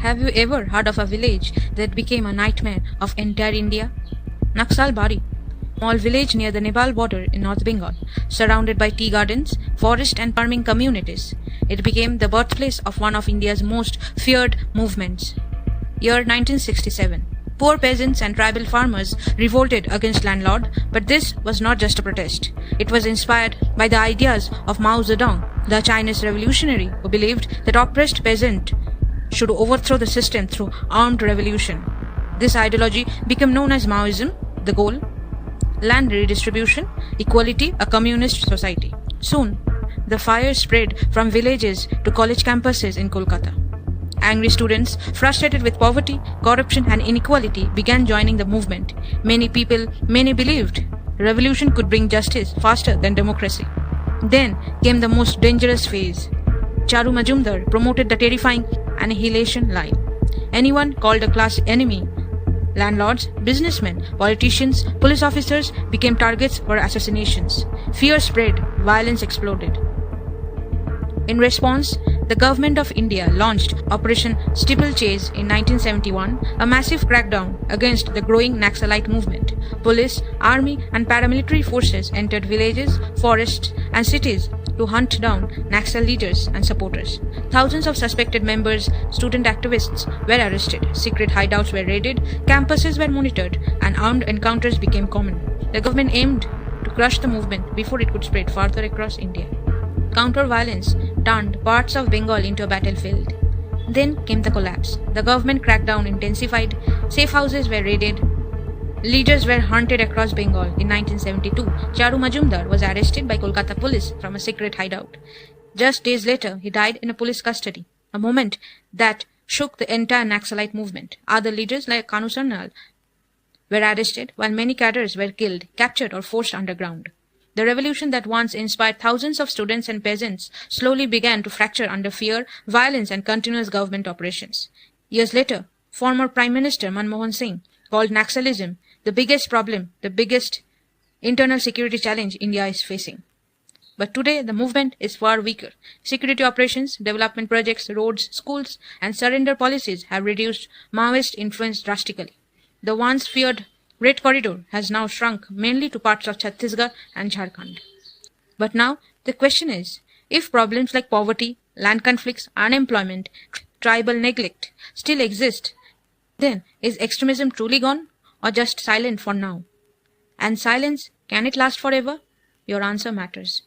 Have you ever heard of a village that became a nightmare of entire India? Naxalbari, small village near the Nepal border in North Bengal, surrounded by tea gardens, forest and farming communities. It became the birthplace of one of India's most feared movements. Year 1967. Poor peasants and tribal farmers revolted against landlord, but this was not just a protest. It was inspired by the ideas of Mao Zedong, the Chinese revolutionary who believed that oppressed peasants should overthrow the system through armed revolution. This ideology became known as Maoism, the goal, land redistribution, equality, a communist society. Soon, the fire spread from villages to college campuses in Kolkata. Angry students, frustrated with poverty, corruption and inequality, began joining the movement. Many believed revolution could bring justice faster than democracy. Then came the most dangerous phase. Charu Majumdar promoted the terrifying annihilation line. Anyone called a class enemy, landlords, businessmen, politicians, police officers became targets for assassinations. Fear spread, violence exploded. In response, the government of India launched Operation Steeplechase in 1971, a massive crackdown against the growing Naxalite movement. Police, army and paramilitary forces entered villages, forests and cities to hunt down Naxal leaders and supporters. Thousands of suspected members, student activists were arrested, secret hideouts were raided, campuses were monitored, and armed encounters became common. The government aimed to crush the movement before it could spread farther across India. Counter-violence turned parts of Bengal into a battlefield. Then came the collapse. The government crackdown intensified, safe houses were raided, leaders were hunted across Bengal. In 1972, Charu Majumdar was arrested by Kolkata police from a secret hideout. Just days later, he died in a police custody, a moment that shook the entire Naxalite movement. Other leaders like Kanu Sarnal were arrested, while many cadres were killed, captured or forced underground. The revolution that once inspired thousands of students and peasants slowly began to fracture under fear, violence and continuous government operations. Years later, former Prime Minister Manmohan Singh called Naxalism the biggest problem, the biggest internal security challenge India is facing. But today, the movement is far weaker. Security operations, development projects, roads, schools and surrender policies have reduced Maoist influence drastically. The once feared Red Corridor has now shrunk mainly to parts of Chhattisgarh and Jharkhand. But now, the question is, if problems like poverty, land conflicts, unemployment, tribal neglect still exist, then is extremism truly gone or just silent for now? And silence, can it last forever? Your answer matters.